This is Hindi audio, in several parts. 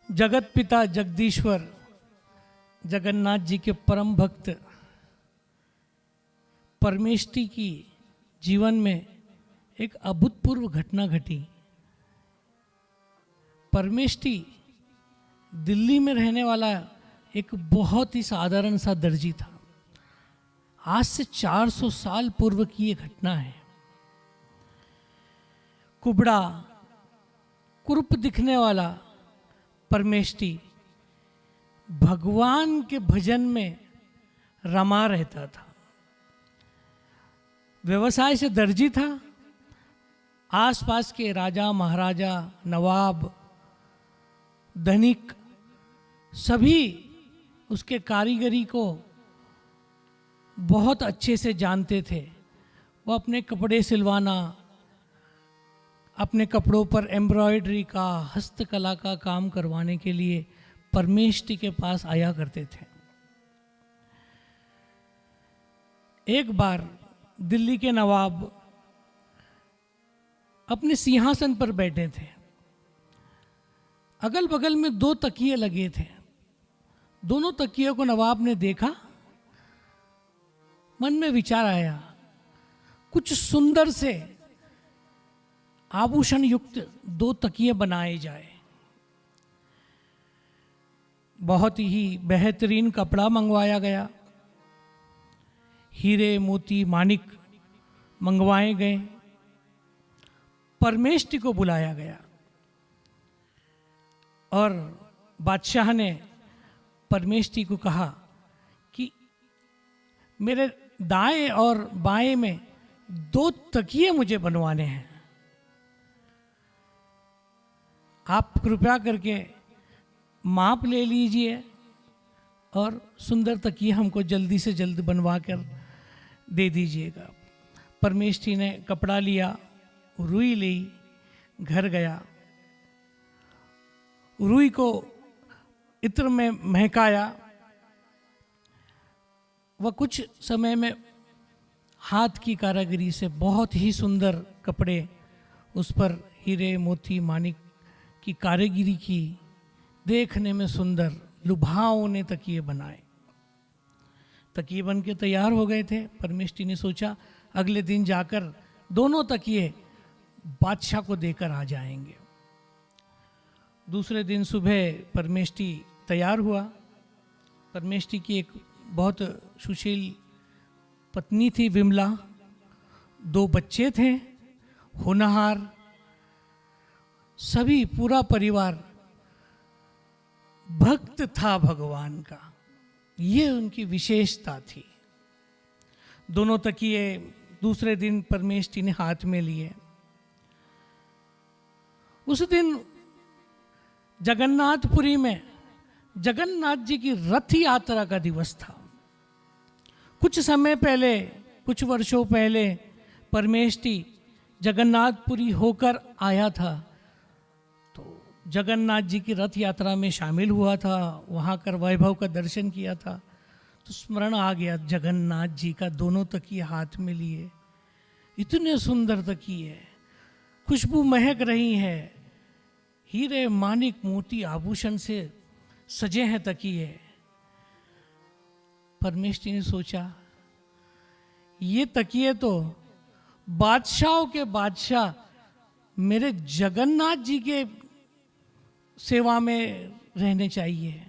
जगत पिता जगदीश्वर जगन्नाथ जी के परम भक्त परमेष्टि की जीवन में एक अभूतपूर्व घटना घटी। परमेष्टि दिल्ली में रहने वाला एक बहुत ही साधारण सा दर्जी था। आज से 400 साल पूर्व की ये घटना है। कुबड़ा कुरूप दिखने वाला परमेष्टि भगवान के भजन में रमा रहता था। व्यवसाय से दर्जी था। आसपास के राजा महाराजा नवाब धनिक सभी उसके कारीगरी को बहुत अच्छे से जानते थे। वो अपने कपड़े सिलवाना, अपने कपड़ों पर एम्ब्रॉयडरी का, हस्तकला का काम करवाने के लिए परमेष्टि के पास आया करते थे। एक बार दिल्ली के नवाब अपने सिंहासन पर बैठे थे। अगल बगल में 2 तकिए लगे थे। दोनों तकियों को नवाब ने देखा। मन में विचार आया, कुछ सुंदर से आभूषण युक्त 2 तकिए बनाए जाए। बहुत ही बेहतरीन कपड़ा मंगवाया गया। हीरे मोती माणिक मंगवाए गए। परमेष्टि को बुलाया गया और बादशाह ने परमेष्टि को कहा कि मेरे दाएं और बाएं में 2 तकिए मुझे बनवाने हैं। आप कृपया करके माप ले लीजिए और सुंदर तकिए हमको जल्दी से जल्द बनवा कर दे दीजिएगा। परमेष्टि ने कपड़ा लिया, रुई ली, घर गया। रुई को इत्र में महकाया। वह कुछ समय में हाथ की कारीगरी से बहुत ही सुंदर कपड़े, उस पर हीरे मोती माणिक की कारीगरी की, देखने में सुंदर लुभावने तकिए बनाए। तकिए बन के तैयार हो गए थे। परमेष्टि ने सोचा अगले दिन जाकर दोनों तकिए बादशाह को देकर आ जाएंगे। दूसरे दिन सुबह परमेष्टि तैयार हुआ। परमेष्टि की एक बहुत सुशील पत्नी थी विमला। 2 बच्चे थे, होनहार। सभी पूरा परिवार भक्त था भगवान का। ये उनकी विशेषता थी। दोनों तकिए दूसरे दिन परमेष्टि ने हाथ में लिए। उस दिन जगन्नाथपुरी में जगन्नाथ जी की रथ यात्रा का दिवस था। कुछ समय पहले, कुछ वर्षों पहले परमेष्टि जगन्नाथपुरी होकर आया था, तो जगन्नाथ जी की रथ यात्रा में शामिल हुआ था, वहाँ कर वैभव का दर्शन किया था। तो स्मरण आ गया जगन्नाथ जी का। दोनों तकिए हाथ में लिए, इतने सुंदर तकिए, खुशबू महक रही है, हीरे माणिक मोती आभूषण से सजे हैं तकिए। परमेष्टि ने सोचा ये तकिए तो बादशाहों के बादशाह मेरे जगन्नाथ जी के सेवा में रहने चाहिए।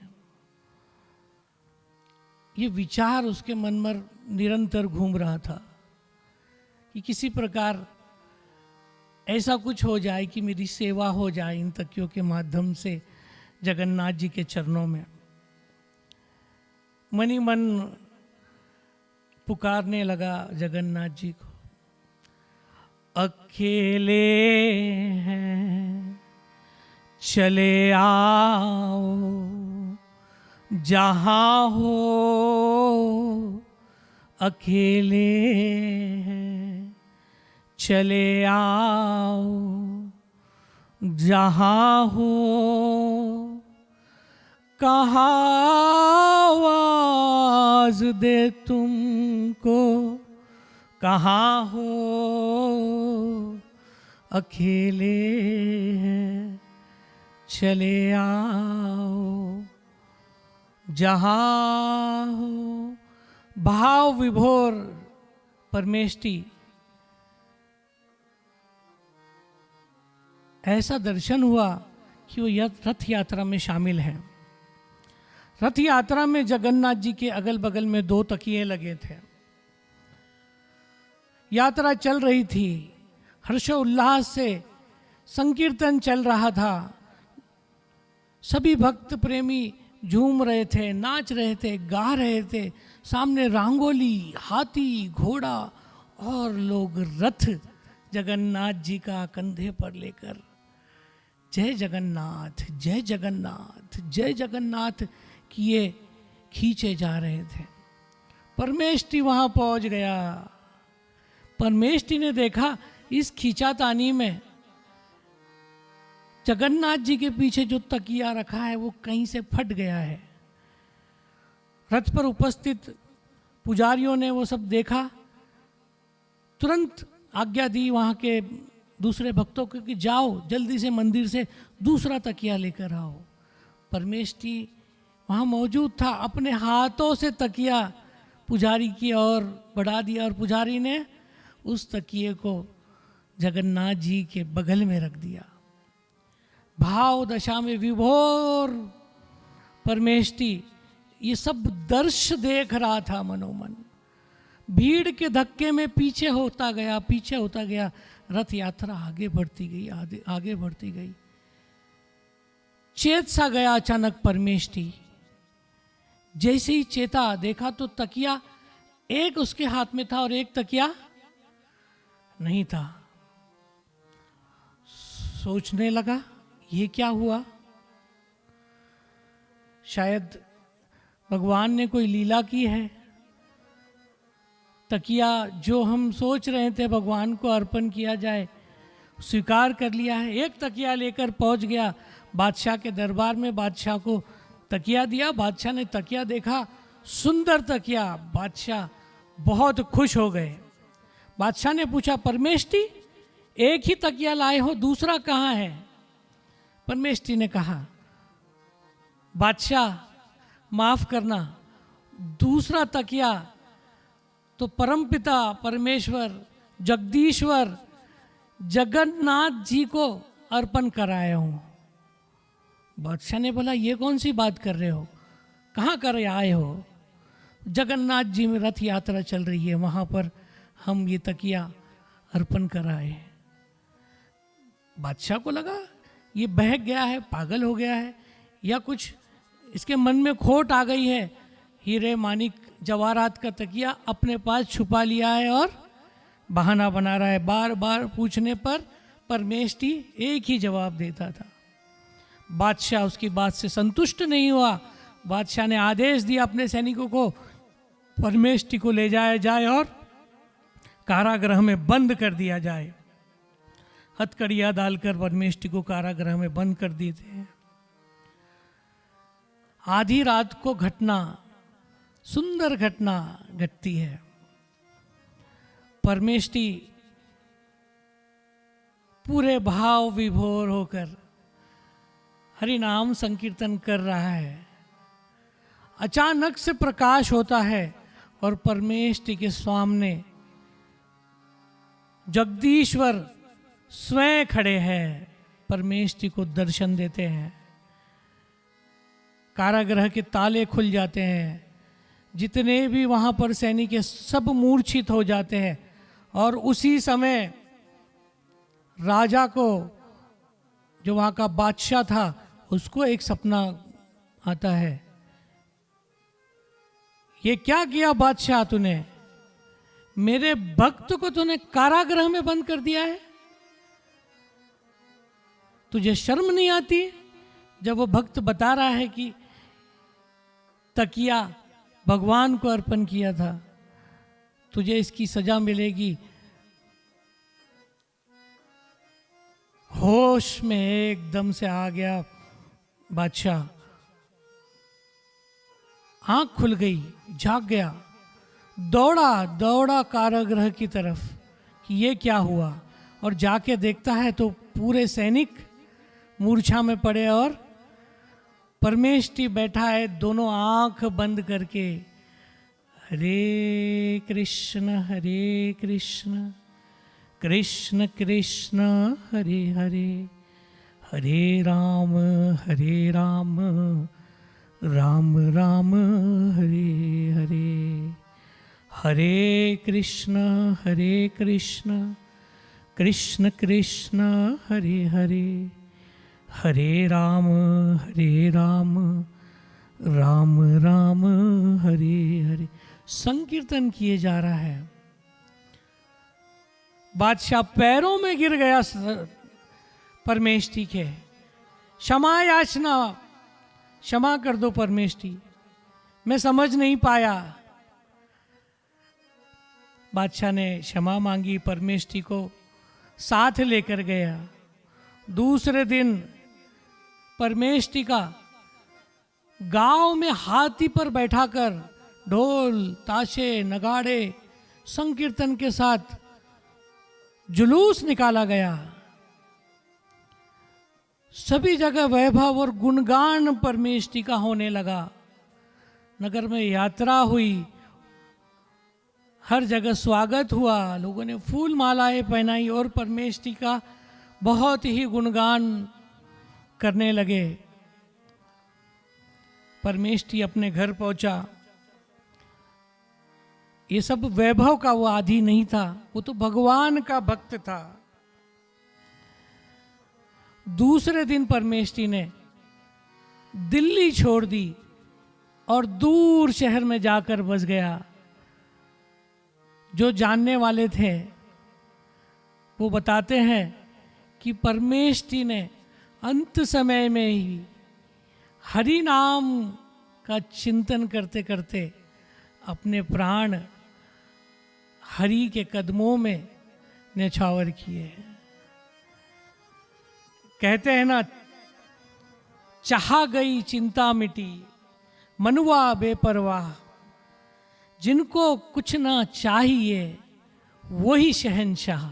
ये विचार उसके मन में निरंतर घूम रहा था कि किसी प्रकार ऐसा कुछ हो जाए कि मेरी सेवा हो जाए इन तकियों के माध्यम से जगन्नाथ जी के चरणों में। मनी मन पुकारने लगा जगन्नाथ जी को, अकेले हैं चले आओ, जहाँ हो अकेले हैं चले आओ, जहाँ हो कहाँ आवाज दे तुमको, कहाँ हो अकेले हैं चले आओ जहाँ हो। भाव विभोर परमेष्टि ऐसा दर्शन हुआ कि वो रथ यात्रा में शामिल हैं। रथ यात्रा में जगन्नाथ जी के अगल बगल में 2 तकिए लगे थे। यात्रा चल रही थी, हर्षोल्लास से संकीर्तन चल रहा था। सभी भक्त प्रेमी झूम रहे थे, नाच रहे थे, गा रहे थे। सामने रंगोली, हाथी, घोड़ा और लोग रथ जगन्नाथ जी का कंधे पर लेकर जय जगन्नाथ, जय जगन्नाथ, जय जगन्नाथ किए खींचे जा रहे थे। परमेष्टि वहां पहुंच गया। परमेष्टि ने देखा इस खींचातानी में जगन्नाथ जी के पीछे जो तकिया रखा है वो कहीं से फट गया है। रथ पर उपस्थित पुजारियों ने वो सब देखा, तुरंत आज्ञा दी वहां के दूसरे भक्तों को कि जाओ जल्दी से मंदिर से दूसरा तकिया लेकर आओ। परमेष्टि वहाँ मौजूद था, अपने हाथों से तकिया पुजारी की ओर बढ़ा दिया और पुजारी ने उस तकिए को जगन्नाथ जी के बगल में रख दिया। भाव दशा में विभोर परमेष्टि ये सब दृश्य देख रहा था मनोमन। भीड़ के धक्के में पीछे होता गया। रथ यात्रा आगे बढ़ती गई, आगे बढ़ती गई। चेत सा गया अचानक परमेष्टि। जैसे ही चेता, देखा तो तकिया एक उसके हाथ में था और एक तकिया नहीं था। सोचने लगा ये क्या हुआ। शायद भगवान ने कोई लीला की है। तकिया जो हम सोच रहे थे भगवान को अर्पण किया जाए, स्वीकार कर लिया है। एक तकिया लेकर पहुंच गया बादशाह के दरबार में, बादशाह को तकिया दिया। बादशाह ने तकिया देखा, सुंदर तकिया। बादशाह बहुत खुश हो गए। बादशाह ने पूछा, परमेष्टि एक ही तकिया लाए हो, दूसरा कहाँ है? परमेष्टि ने कहा, बादशाह माफ करना, दूसरा तकिया तो परमपिता परमेश्वर जगदीश्वर जगन्नाथ जी को अर्पण कराया हूं। बादशाह ने बोला, ये कौन सी बात कर रहे हो, कहाँ कर आए हो? जगन्नाथ जी में रथ यात्रा चल रही है, वहां पर हम ये तकिया अर्पण कराए। बादशाह को लगा ये बहक गया है, पागल हो गया है, या कुछ इसके मन में खोट आ गई है। हीरे मानिक जवाहरात का तकिया अपने पास छुपा लिया है और बहाना बना रहा है। बार बार पूछने पर परमेष्टि एक ही जवाब देता था। बादशाह उसकी बात से संतुष्ट नहीं हुआ। बादशाह ने आदेश दिया अपने सैनिकों को, परमेष्टि को ले जाया जाए और कारागृह में बंद कर दिया जाए। हथकड़ियां डालकर परमेष्टि को कारागृह में बंद कर दिए थे। आधी रात को घटना, सुंदर घटना घटती है। परमेष्टि पूरे भाव विभोर होकर हरि नाम संकीर्तन कर रहा है। अचानक से प्रकाश होता है और परमेष्टि के सामने जगदीश्वर स्वयं खड़े हैं, परमेष्टि को दर्शन देते हैं। कारागृह के ताले खुल जाते हैं। जितने भी वहां पर सैनिक है सब मूर्छित हो जाते हैं। और उसी समय राजा को, जो वहां का बादशाह था, उसको एक सपना आता है। ये क्या किया बादशाह तूने? मेरे भक्त को तूने कारागृह में बंद कर दिया है। तुझे शर्म नहीं आती? जब वो भक्त बता रहा है कि तकिया भगवान को अर्पण किया था, तुझे इसकी सजा मिलेगी। होश में एकदम से आ गया बादशाह, आंख खुल गई, जाग गया, दौड़ा कारागृह की तरफ कि ये क्या हुआ। और जाके देखता है तो पूरे सैनिक मूर्छा में पड़े और परमेष्टि बैठा है दोनों आंख बंद करके, हरे कृष्ण कृष्ण कृष्ण हरे हरे, हरे राम राम राम हरे हरे, हरे कृष्ण कृष्ण कृष्ण हरे हरे, हरे राम राम राम हरे हरे। संकीर्तन किए जा रहा है। बादशाह पैरों में गिर गया परमेष्टि के, क्षमा याचना, क्षमा कर दो परमेष्टि, मैं समझ नहीं पाया। बादशाह ने क्षमा मांगी, परमेष्टि को साथ लेकर गया। दूसरे दिन परमेष्टि का गांव में हाथी पर बैठाकर ढोल ताशे नगाड़े संकीर्तन के साथ जुलूस निकाला गया। सभी जगह वैभव और गुणगान परमेष्टि का होने लगा। नगर में यात्रा हुई, हर जगह स्वागत हुआ, लोगों ने फूल मालाएं पहनाई और परमेष्टि का बहुत ही गुणगान करने लगे। परमेष्टि अपने घर पहुंचा। ये सब वैभव का वो आदि नहीं था, वो तो भगवान का भक्त था। दूसरे दिन परमेष्टि ने दिल्ली छोड़ दी और दूर शहर में जाकर बस गया। जो जानने वाले थे वो बताते हैं कि परमेष्टि ने अंत समय में ही हरि नाम का चिंतन करते करते अपने प्राण हरि के कदमों में न्यौछावर किए। कहते हैं ना, चाहा गई चिंता मिटी, मनुआ बेपरवाह, जिनको कुछ ना चाहिए वही शहंशाह।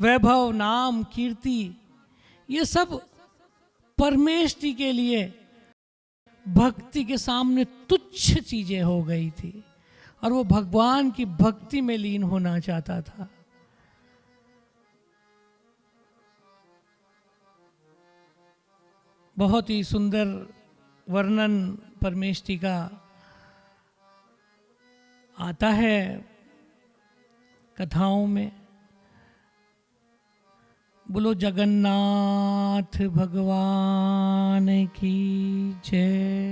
वैभव, नाम, कीर्ति, ये सब परमेष्टि के लिए भक्ति के सामने तुच्छ चीजें हो गई थी और वो भगवान की भक्ति में लीन होना चाहता था। बहुत ही सुंदर वर्णन परमेष्टि का आता है कथाओं में। बोलो जगन्नाथ भगवान की जय।